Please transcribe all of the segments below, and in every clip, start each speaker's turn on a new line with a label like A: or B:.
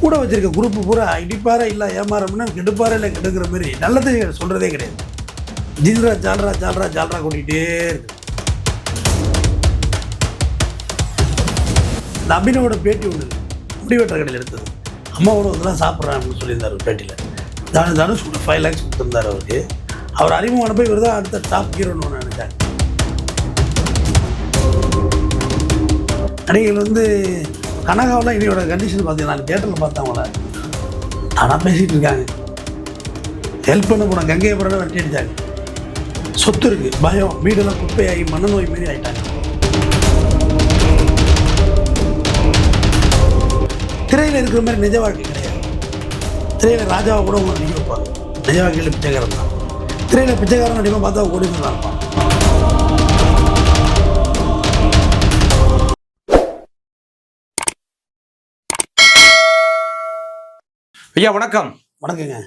A: கூட வச்சிருக்க குரூப்பு பூரா இடிப்பாரா இல்லை ஏமாறம்னா கெடுப்பாரா இல்லை கெடுக்கிற மாதிரி நல்லது சொல்கிறதே கிடையாது. ஜில்ரா ஜால்ரா ஜால்ரா ஜால்ரா கூட்டிகிட்டே இருக்கு. இந்த அபினவோட பேட்டி ஒன்று முடிவெற்ற கடையில் எடுத்தது. அம்மாவோட இதெல்லாம் சாப்பிட்றேன் அப்படின்னு சொல்லியிருந்தார் பேட்டியில். தனுஷ் கூட 5 lakhs கொடுத்துருந்தார் அவருக்கு. அவர் அறிமுகமான போய் இவர் தான் அடுத்த டாப் ஹீரோன்னு ஒன்று நினைச்சாங்க. நடிகைகள் கனகாவெலாம் இனியோட கண்டிஷன் பார்த்தீங்கன்னா நான் தேட்டரில் பார்த்தவங்கள ஆனால் பேசிகிட்டு இருக்காங்க. ஹெல்ப் பண்ண போன கங்கையை பிறகு வெட்டி அடித்தாங்க. சொத்து இருக்குது, பயம், வீடெல்லாம் குப்பையாகி மனநோய் மாரி ஆகிட்டாங்க. திரையில் இருக்கிற மாதிரி நிஜ வாழ்க்கை கிடையாது. திரையில் ராஜாவை கூட உங்களை நடிக்க வைப்பாங்க. நிஜ வாழ்க்கையில் பிச்சைக்காரன் தான். திரையில் பிச்சைக்காரன் நடிப்பாக பார்த்தா ஓடி தான் இருப்பான்.
B: ஐயா வணக்கம்.
A: வணக்கங்க.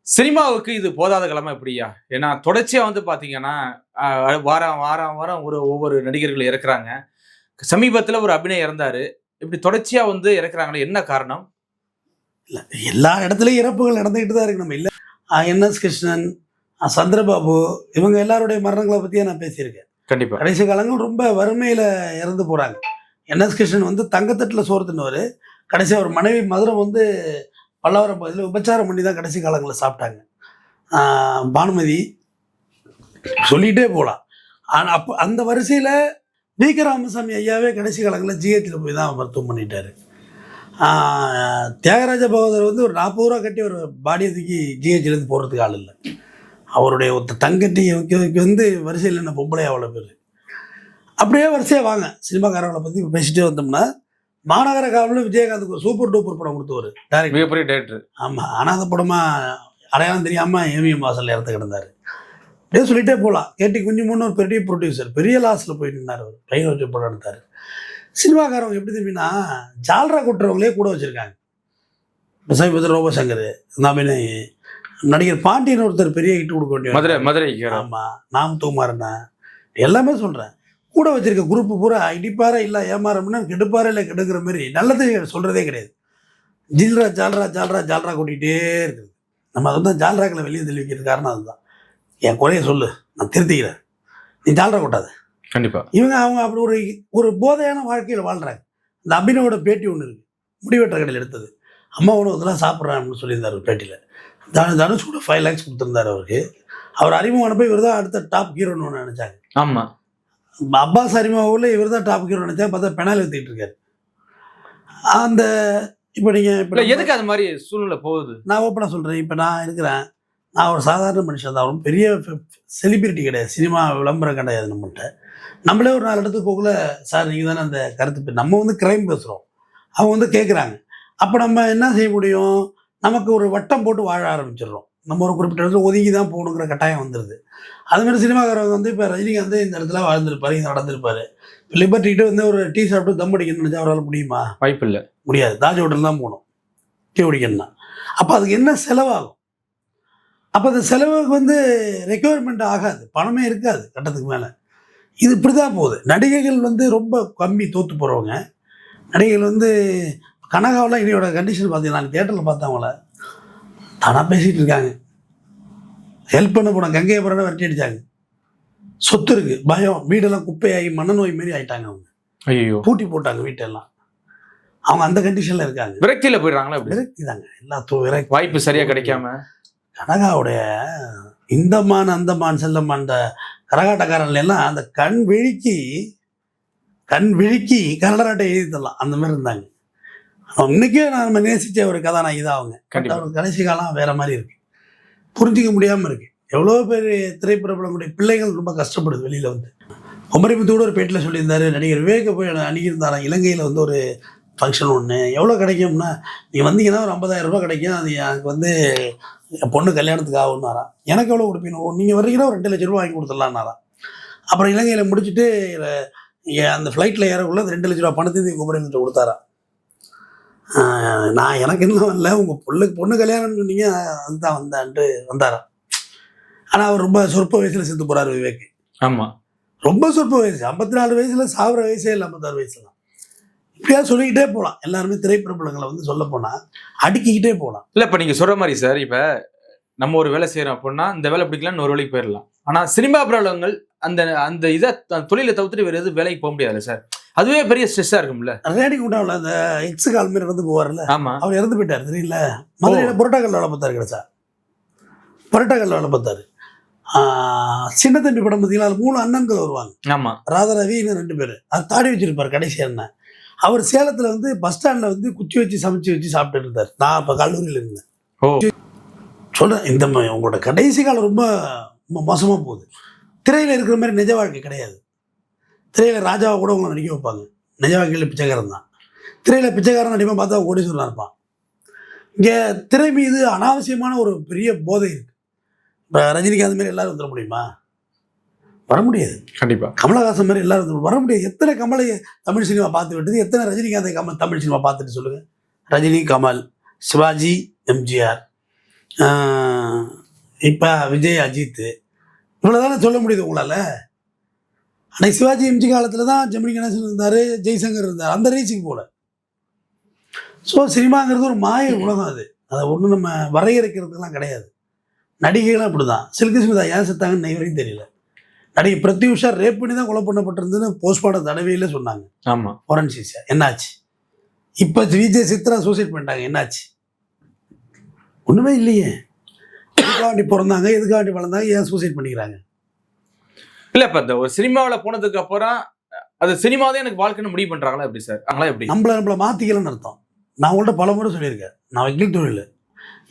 B: சினிமாவுக்கு இது போதாத கிழமை எப்படியா? ஏன்னா தொடர்ச்சியாக பார்த்தீங்கன்னா வாரம் வாரம் வாரம் ஒவ்வொரு நடிகர்கள் இறக்குறாங்க. சமீபத்தில் ஒரு அபிநயம் இறந்தார். இப்படி தொடர்ச்சியாக இறக்குறாங்களே, என்ன காரணம்?
A: இல்லை, எல்லா இடத்துலையும் இறப்புகள் நடந்துக்கிட்டு தான் இருக்கு. நம்ம இல்லை NS கிருஷ்ணன், சந்திரபாபு இவங்க எல்லாருடைய மரணங்களை பற்றியே நான் பேசியிருக்கேன்.
B: கண்டிப்பாக
A: கடைசி காலங்கள் ரொம்ப வறுமையில் இறந்து போகிறாங்க. NS கிருஷ்ணன் தங்கத்தட்டில் சோறு தின்னவர். கடைசியாக ஒரு மனைவி மதுரம் பல்லாவரம் பகுதியில் உபச்சாரம் பண்ணி தான் கடைசி காலங்களில் சாப்பிட்டாங்க. பானுமதி சொல்லிகிட்டே போகலாம். ஆனால் அப்போ அந்த வரிசையில் வி.க. ராமசாமி ஐயாவே கடைசி காலங்களில் ஜிஹெச்சில் போய் தான் மருத்துவம் பண்ணிட்டார். தியாகராஜ பகவதர் ஒரு 40 ரூபா கட்டி ஒரு பாடியை தூக்கி ஜிஹெச்சிலேருந்து போடுறதுக்கு ஆள் இல்லை. அவருடைய தங்கட்டி வரிசையில் என்ன பொம்பளை அவ்வளோ பேர். அப்படியே வரிசையாக வாங்க. சினிமாக்காரர்களை பற்றி பேசிகிட்டே வந்தோம்னா மாநகர காவலில் விஜயகாந்துக்கு ஒரு சூப்பர் டூப்பர் படம் கொடுத்தவர்
B: டேரக்டர்.
A: ஆமாம், ஆனால் அந்த படமாக அடையாளம் தெரியாமல் ஏவிஎம் வாசலில் இறந்து கிடந்தார். அப்படியே சொல்லிகிட்டே போகலாம். கேட்டி குஞ்சுமோன்னு ஒரு பெரிய ப்ரொடியூசர், பெரிய லாஸில் போயிட்டு இருந்தார். அவர் பையன் வச்சு படம் எடுத்தார். சினிமாக்காரவங்க எப்படி தெரியும்னா ஜால்ரா கொட்டுறவங்களே கூட வச்சுருக்காங்க. சமீபத்தில் ரோபசங்கர், அபிநய், நடிகர் பாண்டியன் ஒருத்தர் பெரிய ஹிட் கொடுக்க வேண்டிய
B: மதுரை.
A: ஆமாம், நாம் தூமாறண்ணா எல்லாமே சொல்கிறேன். கூட வச்சிருக்க குரூப்பு பூரா இடிப்பாரா இல்லை ஏமாறம்னா கெடுப்பாரா இல்லை கெடுக்கிற மாதிரி நல்லது சொல்கிறதே கிடையாது. ஜில்ரா ஜால்ரா ஜால்ரா ஜால்ரா கூட்டிகிட்டே இருக்குது. நம்ம அதை ஜால்ராக்களை வெளியே தெளிவிக்கிறது காரணம் அதுதான். என் குறைய சொல்லு, நான் திருத்திக்கிறேன், நீ ஜால்ரா கொட்டாது.
B: கண்டிப்பாக
A: அவங்க அப்படி ஒரு போதையான வாழ்க்கையில் வாழ்கிறாங்க. இந்த அபினவோட பேட்டி ஒன்று இருக்குது முடிவெற்ற கடையில் எடுத்தது. அம்மாவோட இதெல்லாம் சாப்பிட்றேன் அப்படின்னு சொல்லியிருந்தார் பேட்டியில். தனுஷ் கூட 5 lakhs கொடுத்துருந்தார் அவருக்கு. அவர் அறிமுகமான போய் இவர் தான் அடுத்த டாப் ஹீரோன்னு ஒன்று நினச்சாங்க.
B: ஆமாம்,
A: அப்பாஸ் அறிமுகவில் இவர் தான் டாப் ஹீரோ நினச்சா பார்த்தா பெனால் எடுத்துக்கிட்டு இருக்காரு. அந்த இப்போ நீங்கள் இப்போ
B: எதுக்கு அது மாதிரி சூழ்நிலை போகுது?
A: நான் ஓப்பனாக சொல்கிறேன். இப்போ நான் இருக்கிறேன், நான் ஒரு சாதாரண மனுஷன் தான். அவரும் பெரிய செலிபிரிட்டி கிடையாது, சினிமா விளம்பரம் கிடையாது. நம்மளே ஒரு 4 இடத்துக்கு போகல சார் நீங்கள் தானே அந்த கருத்து. நம்ம கிரைம் பேசுகிறோம், அவங்க கேட்குறாங்க. அப்போ நம்ம என்ன செய்ய முடியும்? நமக்கு ஒரு வட்டம் போட்டு வாழ ஆரம்பிச்சிடுறோம். நம்ம ஒரு குறிப்பிட்ட இடத்துல ஒதுங்கி தான் போகணுங்கிற கட்டாயம் வந்துடுது. அதுமாதிரி சினிமாக்காரங்க இப்போ ரஜினிகாந்த் இந்த இடத்துல வாழ்ந்துருப்பார், இங்கே நடந்திருப்பார். லிபர்ட்டிக்கிட்ட ஒரு டீ சாப்பிட்டு தம் அடிக்கணும்னு நினச்சா அவரால் முடியுமா?
B: வாய்ப்பு இல்லை,
A: முடியாது. தாஜ் ஹோட்டல் தான் போகணும் டீ குடிக்கணும்னா. அப்போ அதுக்கு என்ன செலவாகும்? அப்போ அந்த செலவுக்கு ரெக்யர்மெண்ட் ஆகாது, பணமே இருக்காது கட்டத்துக்கு மேலே. இது இப்படி தான் போகுது. நடிகைகள் ரொம்ப கம்மி தோற்று போகிறவங்க. நடிகைகள் கனகாவெலாம் இனியோட கண்டிஷன் பார்த்தீங்கன்னா நான் தேட்டரில் பார்த்தவங்கள தானாக பேசிகிட்டு இருக்காங்க. ஹெல்ப் பண்ண போன கங்கையை பிறகு வெட்டி அடித்தாங்க. சொத்து இருக்குது, பயம், வீடெல்லாம் குப்பையாகி மனநோய் மாரி ஆகிட்டாங்க. அவங்க
B: ஐயோ
A: பூட்டி போட்டாங்க வீட்டெல்லாம். அவங்க அந்த கண்டிஷனில் இருக்காங்க.
B: விரக்தியில் போயிடுறாங்களா?
A: விரக்தி தாங்க எல்லாத்துக்கும்.
B: வாய்ப்பு சரியாக கிடைக்காம
A: கனகாவுடைய இந்தமான் அந்தமான் செல்லம்மான் அந்த கரகாட்டக்காரன்லாம் அந்த கண் விழிக்கு கன்னடராட்டை எழுதி தரலாம் அந்த மாதிரி இருந்தாங்க. இன்னைக்கே நம்ம நேசித்த ஒரு கதாநாயகி தான் அவங்க. அவர் கடைசி காலம் வேற மாதிரி இருக்கு, புரிஞ்சிக்க முடியாமல் இருக்கு. எவ்வளோ பேர் திரைப்படப்படக்கூடிய பிள்ளைகள் ரொம்ப கஷ்டப்படுது வெளியில். குமரிமுத்தோடு ஒரு பேட்டில் சொல்லியிருந்தாரு, நடிகர் விவேக போய் அணுகியிருந்தாராம் இலங்கையில் ஒரு ஃபங்க்ஷன் ஒன்று. எவ்வளோ கிடைக்கும்னா நீங்கள் வந்தீங்கன்னா ஒரு 50,000 ரூபா கிடைக்கும், அது எனக்கு என் பொண்ணு கல்யாணத்துக்கு ஆகுன்னாராம். எனக்கு எவ்வளோ கொடுப்பீங்க? நீங்கள் வர்றீங்கன்னா ஒரு 2 லட்ச ரூபா வாங்கி கொடுத்துடலான்னாராம். அப்புறம் இலங்கையில் முடிச்சுட்டு அந்த ஃப்ளைட்டில் ஏறக்குள்ள அந்த 2 லட்ச ரூபா பணத்தையும் குமரிமுத்த கொடுத்தாரா. நான் எனக்கு இன்னும் இல்லை, உங்கள் பொண்ணு கல்யாணம் சொன்னீங்க அதுதான் வந்தான்ட்டு வந்தாரா. ஆனால் அவர் ரொம்ப சொற்ப வயசில் செத்து போகிறார் விவேக்.
B: ஆமாம்,
A: ரொம்ப சொற்ப வயசு, 54 வயசில் சாகுற வயசே இல்லை, 56 வயசுல தான். இப்படியா சொல்லிக்கிட்டே போகலாம். எல்லாருமே திரைப்பிரபலங்களை வந்து சொல்ல போனால் அடுக்கிக்கிட்டே போகலாம்.
B: இல்லை இப்போ நீங்கள் சொல்கிற மாதிரி சார், இப்போ நம்ம ஒரு வேலை செய்கிறோம் அப்படின்னா இந்த வேலை பிடிக்கலான்னு ஒரு வேலைக்கு போயிடலாம். ஆனால் சினிமா பிரபலங்கள் அந்த அந்த இதை தொழிலை தவிர்த்துட்டு வேறு எதுவும் வேலைக்கு போக முடியாதுல்ல சார்? அதுவே பெரிய ஸ்ட்ரெஸ்ஸாக இருக்கும்ல.
A: ரேடிங் விட்டாவில் அந்த எக்ஸு கால்மாரி இறந்து போவார்ல,
B: ஆமாம்,
A: அவர் இறந்து போயிட்டார் தெரியல. மதுரையில் புரோட்டாக்கல் வேலை பார்த்தாரு. கிடைச்சா புரோட்டாக்கல் வேலை பார்த்தாரு. சின்ன தம்பி படம் பார்த்தீங்களா, அது 3 அண்ணன்கள் வருவாங்க.
B: ஆமாம்,
A: ராதாரவி இன்னும் 2 பேர். அது தாடி வச்சிருப்பார் கடைசி அண்ணன். அவர் சேலத்தில் வந்து பஸ் ஸ்டாண்டில் வந்து குச்சி வச்சு சமைச்சு வச்சு சாப்பிட்டு இருந்தார். நான் இப்போ கல்லூரியில் இருந்தேன்.
B: ஓ
A: சொல்கிறேன், இந்த உங்களோட கடைசி காலம் ரொம்ப ரொம்ப மோசமாக போகுது. திரையில் இருக்கிற மாதிரி நிஜ வாழ்க்கை கிடையாது. திரையில் ராஜாவை கூட உங்களை நடிக்க வைப்பாங்க, நிஜ வாழ்க்கையில் பிச்சைக்காரன் தான். திரையில் பிச்சைக்காரன் நடிப்பான், பார்த்தா கோடீஸ்வரனாக இருப்பான். இங்கே திரை மீது அனாவசியமான ஒரு பெரிய போதை இருக்குது. இப்போ ரஜினிகாந்த் மாரி எல்லோரும் வந்துட முடியுமா? வர முடியாது.
B: கண்டிப்பாக.
A: கமலஹாசன் மாதிரி எல்லாரும் வர முடியாது. எத்தனை கமலை தமிழ் சினிமா பார்த்து விட்டது, எத்தனை ரஜினிகாந்தை தமிழ் சினிமா பார்த்துட்டு சொல்லுங்கள். ரஜினி, கமல், சிவாஜி, எம்ஜிஆர், இப்போ விஜய், அஜித், இவ்வளோதானே சொல்ல முடியுது உங்களால். அன்னைக்கு சிவாஜி எம்ஜி காலத்தில் தான் ஜெமினி கணேசன் இருந்தார், ஜெய்சங்கர் இருந்தார். அந்த ரீச்சுக்கு போல. ஸோ சினிமாங்கிறது ஒரு மாய உலகம். அதை ஒன்றும் நம்ம வரையறுக்கிறதுலாம் கிடையாது. நடிகைகளும் அப்படி தான். சில்கு ஸ்மிதா ஏன் செத்தாங்கன்னு வரைக்கும் தெரியல. நடிகை பிரத்யூஷா ரேப் பண்ணி தான் கொலை பண்ணப்பட்டிருந்ததுன்னு போஸ்ட்மார்ட்டம் தடவையில சொன்னாங்க.
B: ஆமாம்,
A: ஃபாரன்சிக்ஸ் என்னாச்சு? இப்போ விஜய் சித்ரா சூசைட் பண்ணிட்டாங்க, என்னாச்சு? ஒன்றுமே இல்லையே. எதுக்காண்டி பிறந்தாங்க, எதுக்காண்டி வளர்ந்தாங்க, ஏன் சூசைட் பண்ணிக்கிறாங்க?
B: இல்லை இப்போ இந்த ஒரு சினிமாவில் போனதுக்கு அப்புறம் அது சினிமா தான் எனக்கு வாழ்க்கைன்னு முடிவு பண்ணுறாங்களா எப்படி சார்? அவங்களா எப்படி
A: நம்மளை மாற்றிக்கலன்னு அர்த்தம். நான் உங்கள்கிட்ட பல முறை சொல்லியிருக்கேன், நான் வக்கீல் தொழில்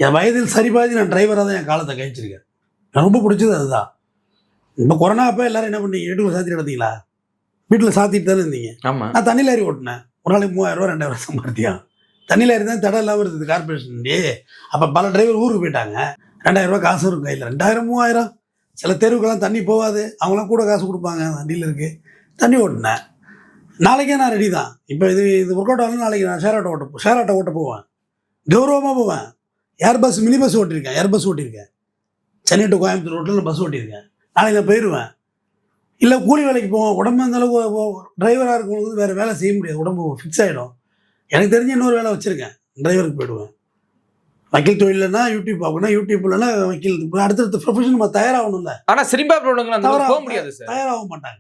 A: என் வயதில் சரிபாதி நான் டிரைவராக தான் என் காலத்தை கழிச்சிருக்கேன். எனக்கு ரொம்ப பிடிச்சது அதுதான். இப்போ கொரோனா அப்போ எல்லாரும் என்ன பண்ணீங்க? வீட்டுக்குள்ள சாத்திட்டு எடுத்தீங்களா? வீட்டில் சாத்திட்டு தானே இருந்தீங்க.
B: ஆமாம்,
A: நான் தண்ணி லாரி ஓட்டினேன். ஒரு நாளைக்கு 3000 ரூபா 2000 சம்பாதித்தியா? தண்ணி லாரி தான் தடை இல்லாமல் இருக்குது கார்பரேஷன். அப்போ பல டிரைவர் ஊருக்கு போயிட்டாங்க. 2000 ரூபா காசு இருக்கும் கையில். 2000 3000 சில தெருவுக்கெல்லாம் தண்ணி போகாது, அவங்களாம் கூட காசு கொடுப்பாங்க. டீலருக்கு தண்ணி ஓட்டினேன். நாளைக்கே நான் ரெடி தான். இப்போ இது ஒர்க் அவுட் ஆகணும். நாளைக்கு நான் ஷேர் ஆட்டோ ஓட்ட போவேன். கௌரவமாக போவேன். ஏர்பஸ் மினி பஸ் ஓட்டியிருக்கேன், ஏர்பஸ் ஓட்டியிருக்கேன். சென்னை டு கோயம்புத்தூர் ரோட்டில் பஸ் ஓட்டியிருக்கேன். நாளைக்கு நான் போயிடுவேன். இல்லை கூலி வேலைக்கு போவேன். உடம்பு அந்த அளவுக்கு டிரைவராக இருக்கவங்களுக்கு வேறு வேலை செய்ய முடியாது, உடம்பு ஃபிக்ஸ் ஆகிடும். எனக்கு தெரிஞ்சு இன்னொரு வேலை வச்சுருக்கேன், டிரைவருக்கு போயிடுவேன். வக்கீல் தொழில்னா யூடியூப் பார்க்கணும், யூடியூப் இல்லைன்னா வக்கீல். அடுத்தடுத்த ப்ரொஃபஷன் நம்ம தயாராகணும்ல.
B: ஆனால் சினிமா பிரபலங்கள் போக முடியாது சார்.
A: தயாராக மாட்டாங்க.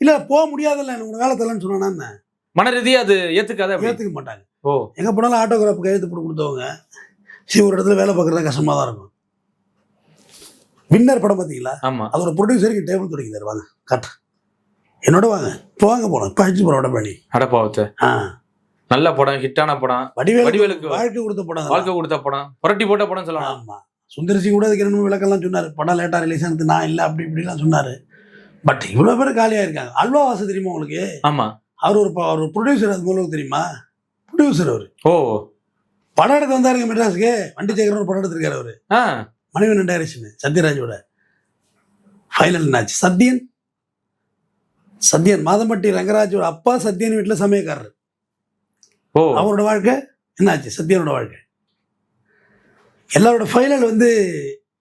A: இல்லை போக முடியாதுல்ல, எனக்கு வேலை தரலன்னு சொன்னான்னா
B: மன ரீதியாக அது ஏற்றுக்க
A: மாட்டாங்க.
B: ஓ
A: எங்கே போனாலும் ஆட்டோகிராஃப் கையெழுத்து போட்டு கொடுத்தவங்க ஒரு இடத்துல வேலை பார்க்குறது கஷ்டமாக தான் இருக்கும். வின்னர் படம் பார்த்தீங்களா?
B: ஆமாம்,
A: அதோட ப்ரொடியூசருக்கு டேபிள் துடைக்கிறார். வாங்க கட் என்னோட வாங்க, இப்போ வாங்க போனோம். இப்போ அடிச்சு போகிற பண்ணி
B: அடப்பாவத்தை. நல்ல படம், ஹிட்டான படம், வடிவேலுக்கு வாழ்க்கை கொடுத்த படம், புரட்டி போட்ட படம் சொல்லலாம்.
A: ஆமாம், சுந்தர் சிங் கூட அதுக்கு 2 விளக்கெல்லாம் சொன்னார். படம் லேட்டாக ரிலீஸ் ஆனது நான் இல்லை, அப்படி இப்படிலாம் சொன்னார். பட் இவ்வளோ பேர் காலியாக இருக்காங்க. அல்வா வாசு தெரியுமா உங்களுக்கு?
B: ஆமாம்,
A: அவர் ஒரு ப்ரொடியூசர். அது மூலம் தெரியுமா? ப்ரொடியூசர் அவர்.
B: ஓ
A: படம் எடுக்க வந்தாருங்க மெட்ராஸுக்கு. வண்டி சேகரன் ஒரு படம் எடுத்திருக்காரு அவர். மணிவண்ணன் டைரக்ஷன், சத்யராஜோட. ஃபைனல் என்னாச்சு? சத்யன் மாதம்பட்டி ரங்கராஜோட அப்பா சத்யன் வீட்டில் சமயக்காரர்.
B: ஓ
A: அவரோட வாழ்க்கை என்னாச்சு? சத்யனோட வாழ்க்கை. எல்லாரோட ஃபைனல் வந்து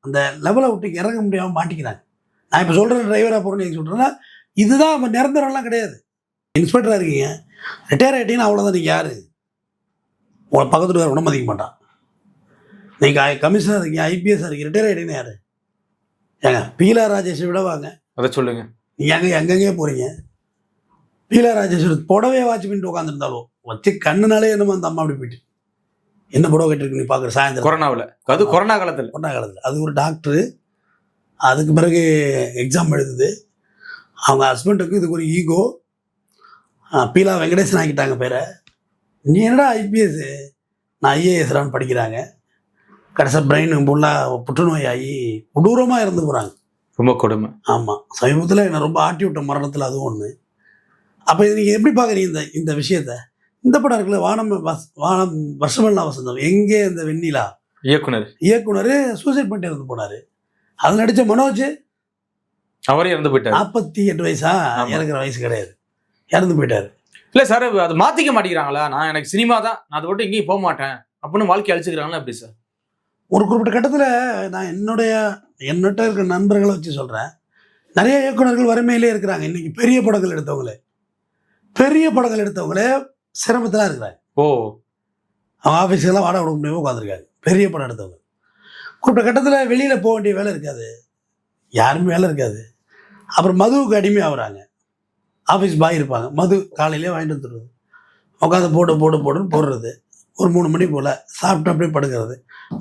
A: அந்த லெவலை விட்டு இறங்க முடியாமல் மாட்டிக்கிறாங்க. நான் இப்போ சொல்கிறேன் டிரைவராக போகிறேன்னு சொல்கிறேன்னா இதுதான் இப்போ நிரந்தரம்லாம் கிடையாது. இன்ஸ்பெக்டராக இருக்கீங்க, ரிட்டையர் ஆகிட்டீங்கன்னா அவ்வளோதான். நீங்கள் யார்? உங்களை பக்கத்தில் வேறு ஒன்றும் மதிக்க மாட்டான். நீங்கள் கமிஷனர் இருக்கீங்க, ஐபிஎஸ்ஸாக இருக்கீங்க, ரிட்டையர் ஆகிட்டீங்கன்னா யார்? ஏங்க பீலா ராஜேஷை விட வாங்க.
B: அதை சொல்லுங்க.
A: நீங்கள் எங்கெங்கே போகிறீங்க? பீலா ராஜேஸ்வரி புடவையை வாட்ச் பண்ணிட்டு உட்காந்துருந்தாலும் வச்சு கண்ணுனாலே என்னமோ அந்த அம்மா அப்படி போயிட்டு என்ன புடவை கட்டிருக்கு நீ பார்க்குற சாயந்தரம்
B: கொரோனாவில். அது கொரோனா காலத்தில்
A: அது ஒரு டாக்டரு. அதுக்கு பிறகு எக்ஸாம் எழுதுது. அவங்க ஹஸ்பண்டுக்கு இதுக்கு ஒரு ஈகோ. பீலா வெங்கடேசன் ஆக்கிட்டாங்க பேரை. நீ என்னடா ஐபிஎஸ், நான் ஐஏஎஸ்ரான்னு படிக்கிறாங்க. கடைசியாக பிரெயின் ஃபுல்லாக புற்றுநோய் ஆகி கொடூரமாக இறந்து போகிறாங்க.
B: ரொம்ப கொடுமை.
A: ஆமாம், சமீபத்தில் என்னை ரொம்ப ஆட்டி விட்ட மரணத்தில் அதுவும் ஒன்று. அப்போ இது நீங்கள் எப்படி பார்க்குறீங்க இந்த விஷயத்த? இந்த படம் இருக்குல்ல, வானம் வருஷமெல்லாம் வசந்தம், எங்கே இந்த வெண்ணிலா இயக்குனர் சூசைட் பண்ணிட்டு இறந்து போனார். அதில் நடித்த மனோஜ்
B: அவரே இறந்து போயிட்டார்.
A: 48 வயசா? இறக்குற வயசு கிடையாது, இறந்து போயிட்டார்.
B: இல்லை சார், அது மாற்றிக்க மாட்டேங்கிறாங்களா? நான் எனக்கு சினிமா தான், நான் அதை விட்டு எங்கேயும் போக மாட்டேன் அப்படின்னு வாழ்க்கை அழிச்சுக்கிறாங்களா எப்படி சார்?
A: ஒரு குறிப்பிட்ட கட்டத்தில் நான் என்னட்ட இருக்கிற நண்பர்களை வச்சு சொல்கிறேன், நிறைய இயக்குநர்கள் வறுமையிலே இருக்கிறாங்க. இன்றைக்கி பெரிய படங்கள் எடுத்தவங்களே சிரமத்தில் இருக்கிறாங்க.
B: ஓ,
A: அவங்க ஆஃபீஸுக்கெல்லாம் வாடகை கொடுக்க முடியாமல் உட்காந்துருக்காங்க. பெரிய படம் எடுத்தவங்க. குறிப்பிட்ட கட்டத்தில் வெளியில் போக வேண்டிய வேலை இருக்காது, யாருமே வேலை இருக்காது. அப்புறம் மதுவுக்கு அடிமை ஆகுறாங்க. ஆஃபீஸ் பாய் இருப்பாங்க, மது காலையிலே வாங்கிட்டு வந்துடுறது, உட்காந்து போட்டுன்னு போடுறது. ஒரு 3 மணி போல் சாப்பிட்டு அப்படியே படுக்கிறது.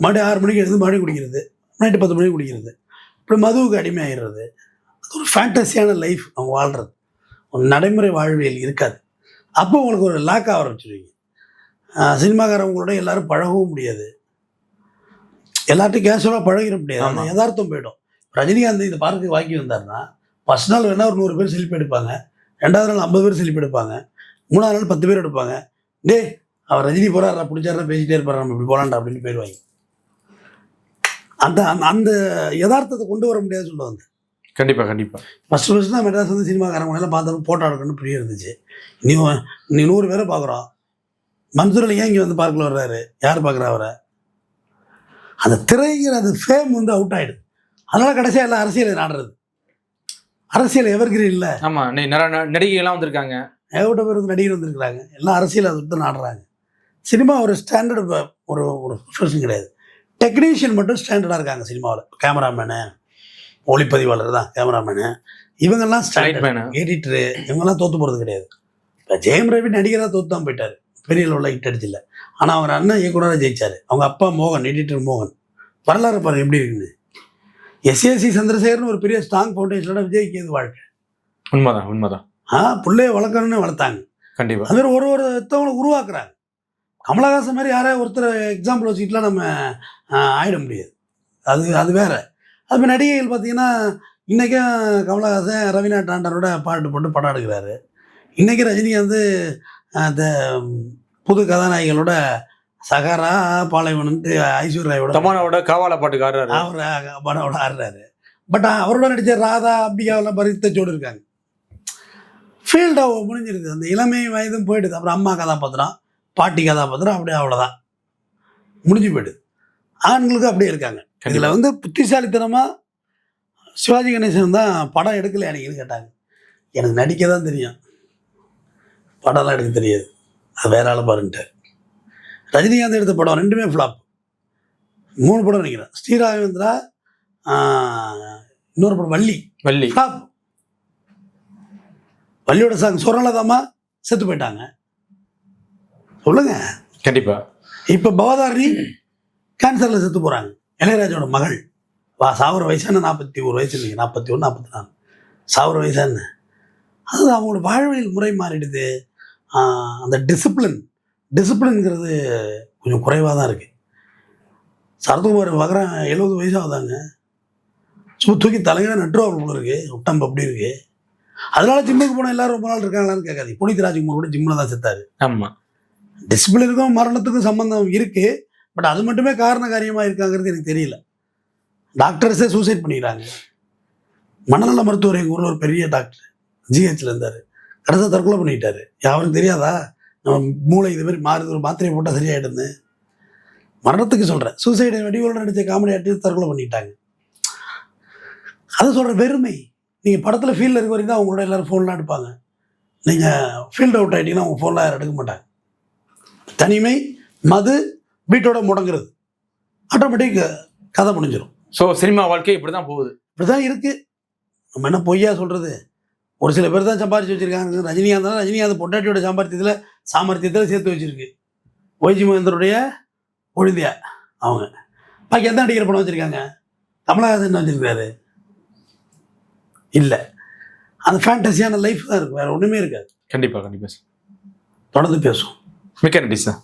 A: மறுபடியும் 6 மணிக்கு எடுத்து மறுபடியும் குடிக்கிறது, நைட்டு 10 மணிக்கு குடிக்கிறது. இப்படி மதுவுக்கு அடிமை ஆகிடுறது. அது ஒரு ஃபேண்டஸியான லைஃப் அவங்க வாழ்கிறது. ஒரு நடைமுறை வாழ்வியல் இருக்காது. அப்போ உங்களுக்கு ஒரு லாக் ஆக ஆரம்பிச்சிருவீங்க. சினிமாக்காரவங்களோட எல்லாரும் பழகவும் முடியாது, எல்லார்ட்டையும் கேஷுவலாக பழகிட முடியாது. அந்த யதார்த்தம் போய்டும். ரஜினிகாந்த் இந்த பார்க்கு வாங்கி வந்தார்னா ஃபஸ்ட் நாள் வேணால் ஒரு 100 பேர் செல்ஃபி எடுப்பாங்க, 2வது நாள் 50 பேர் செல்ஃபி எடுப்பாங்க, 3வது நாள் 10 பேர் எடுப்பாங்க. டே அவர் ரஜினி போகிறாரா பிடிச்சாரா பேசிகிட்டே இருப்பார், நம்ம இப்படி போகலான்டா அப்படின்னு போயிடுவாங்க. அந்த அந்த யதார்த்தத்தை கொண்டு வர முடியாது சொல்ல வந்து.
B: கண்டிப்பாக
A: ஃபஸ்ட்டு தான் மெட்ராஸ் வந்து சினிமாக்காரங்க எல்லாம் பார்த்தாலும் ஃபோட்டோ எடுக்கணும்னு பிரியம் இருந்துச்சு. நீ 100 பேரை பார்க்குறோம். மன்சூர் அலி ஏன் இங்கே வந்து பார்க்கில் வர்றாரு, யார் பார்க்குறா அவரை? அந்த திரைங்கிற அந்த ஃபேம் வந்து அவுட் ஆகிடுது. அதனால் கடைசியாக எல்லாம் அரசியலை நாடுறது. அரசியல் எவர்கிரீன் இல்லை.
B: ஆமாம், நடிகைகள்லாம் வந்திருக்காங்க,
A: ஏகப்பட்ட பேர் வந்து நடிகர் வந்திருக்கிறாங்க. எல்லாம் அரசியல் அதை விட்டு நாடுறாங்க. சினிமா ஒரு ஸ்டாண்டர்டு ஒரு ப்ரொஃபஷன் கிடையாது. டெக்னீஷியன் மட்டும் ஸ்டாண்டர்டாக இருக்காங்க சினிமாவில். கேமராமேனு, ஒளிப்பதிவாளர் தான் கேமராமேனு, இவங்கெல்லாம் ஸ்டாண்டர்ட். எடிட்டரு இவங்கெல்லாம் தோற்று போகிறது கிடையாது. இப்போ ஜெயம் ரவி நடிகராக தோற்று தான் போயிட்டார், பெரிய லெவலில் ஹிட் அடிச்சில்ல. ஆனால் அவங்க அண்ணன் இயக்குனராக ஜெயிச்சார். அவங்க அப்பா மோகன், எடிட்டர் மோகன். வரலாறு பாருங்க எப்படி இருக்குன்னு. எஸ்ஏசி சந்திரசேகர்னு ஒரு பெரிய ஸ்ட்ராங் ஃபவுண்டேஷனோட விஜய்க்கு எது வாழ்க்கை.
B: உண்மைதான்.
A: பிள்ளைய வளர்க்கணும்னு வளர்த்தாங்க.
B: கண்டிப்பாக.
A: அது மாதிரி ஒருத்தவங்களை உருவாக்குறாங்க. கமலஹாசன் மாதிரி யாராவது ஒருத்தர் எக்ஸாம்பிள் வச்சுக்கிட்டுலாம் நம்ம ஆயிட முடியாது. அது வேற. அது நடிகைகள் பார்த்தீங்கன்னா இன்றைக்கும் கமலஹாசன் ரவீனா டாண்டனோட பாட்டு போட்டு படம் எடுக்கிறாரு. இன்றைக்கி ரஜினிகாந்த் அந்த புது கதாநாயகிகளோட சகாரா, பாலைவனம்ட்டு ஐஸ்வர்யாவோட
B: தமன்னாவோட காவால பாட்டுக்கு ஆடுறாரு,
A: அவர் படோட ஆடுறாரு. பட் அவரோட நடித்த ராதா, அம்பிகாவெல்லாம் பரித்தச்சோடு இருக்காங்க. ஃபீல்டாக முடிஞ்சிருக்கு. அந்த இளமை வயதும் போயிடுது. அப்புறம் அம்மா கதாபாத்திரம், பாட்டி கதாபாத்திரம், அப்படியே அவ்வளோதான் முடிஞ்சு போயிடுது. ஆண்களுக்கு அப்படியே இருக்காங்க. இதில் வந்து புத்திசாலித்தனமாக சிவாஜி கணேசன் தான் படம் எடுக்கலை அன்றைக்கின்னு கேட்டாங்க. எனக்கு நடிக்க தான் தெரியும், படம்லாம் எடுக்க தெரியாது, அது வேற ஆள் பாருன்ட்டார். ரஜினிகாந்த் எடுத்த படம் 2மே ஃப்ளாப். 3 படம் நினைக்கிறேன். ஸ்ரீராகவேந்திரா, இன்னொரு படம் வள்ளி ஃப்ளாப். வள்ளியோட சாங் சொரலதாமா செத்து போயிட்டாங்க. சொல்லுங்க.
B: கண்டிப்பாக.
A: இப்போ பவதாரணி கேன்சரில் செத்து போகிறாங்க. இளையராஜோட மகள். சாவர வயசான 41 வயசு இல்லைங்க, 41 44 சாவர வயசான. அது அவங்களோட வாழ்வியல் முறை மாறிடுது. அந்த டிசிப்ளின்ங்கிறது கொஞ்சம் குறைவாக தான் இருக்குது. சரத்குமார் வகரம் 70 வயசு ஆகுதாங்க, சும்மா தூக்கி தலைங்க நட்டுருவாங்க போல இருக்குது, உடம்பு அப்படி இருக்குது. அதனால ஜிம்முக்கு போனால் எல்லாரும் ரொம்ப நாள் இருக்காங்களான்னு கேட்காது. புனித் ராஜ்குமார் கூட ஜிம்மில் தான் செத்தாரு.
B: ஆமாம்,
A: டிசிப்ளினுக்கும் மரணத்துக்கும் சம்பந்தம் இருக்குது. பட் அது மட்டுமே காரண காரியமாக இருக்காங்கிறது எனக்கு தெரியல. டாக்டர்ஸே சூசைட் பண்ணிக்கிறாங்க. மனநல மருத்துவர் எங்கள் ஊரில் ஒரு பெரிய டாக்டர் ஜிஹெச்சில் இருந்தார், கடைசியாக தற்கொலை பண்ணிக்கிட்டாரு. யாருக்கு தெரியாதா? நம்ம மூளை இது மாதிரி மாறுது, ஒரு மாத்திரையை போட்டால் சரியாயிடுது. மரணத்துக்கு சொல்கிறேன். சூசைடு வடிவோடு நடித்த காமெடி ஆர்டிஸ்ட் தற்கொலை பண்ணிட்டாங்க. அதை சொல்கிற வெறுமை. நீங்கள் படத்தில் ஃபீல்டில் இருக்க வரைக்கும் தான் அவங்களோட எல்லோரும் ஃபோன்லாம் எடுப்பாங்க. நீங்கள் ஃபீல்ட் அவுட் ஆகிட்டீங்கன்னா அவங்க ஃபோன்லாம் யாரும் எடுக்க மாட்டாங்க. தனிமை, மது, வீட்டோட முடங்குறது, ஆட்டோமேட்டிக் கதை முடிஞ்சிடும்.
B: ஸோ சினிமா வாழ்க்கை இப்படி தான் போகுது.
A: இப்படி தான் இருக்குது. நம்ம என்ன பொய்யா சொல்கிறது? ஒரு சில பேர் தான் சம்பாரித்து வச்சுருக்காங்க. ரஜினிகாந்த் பொண்டாட்டியோட சாமர்த்தியத்தில் சேர்த்து வச்சுருக்கு. ஒய்ஜி மகேந்தருடைய ஒழுந்தியா அவங்க. பாக்கி எந்த நடிகர் படம் வச்சுருக்காங்க? கமலஹாசன் என்ன வச்சுருக்காரு? இல்லை. அந்த ஃபேண்டஸியான லைஃப் தான் இருக்குது, வேறு ஒன்றுமே இருக்காது.
B: கண்டிப்பாக சார்.
A: தொடர்ந்து பேசுவோம்.
B: மிக்க நன்றி சார்.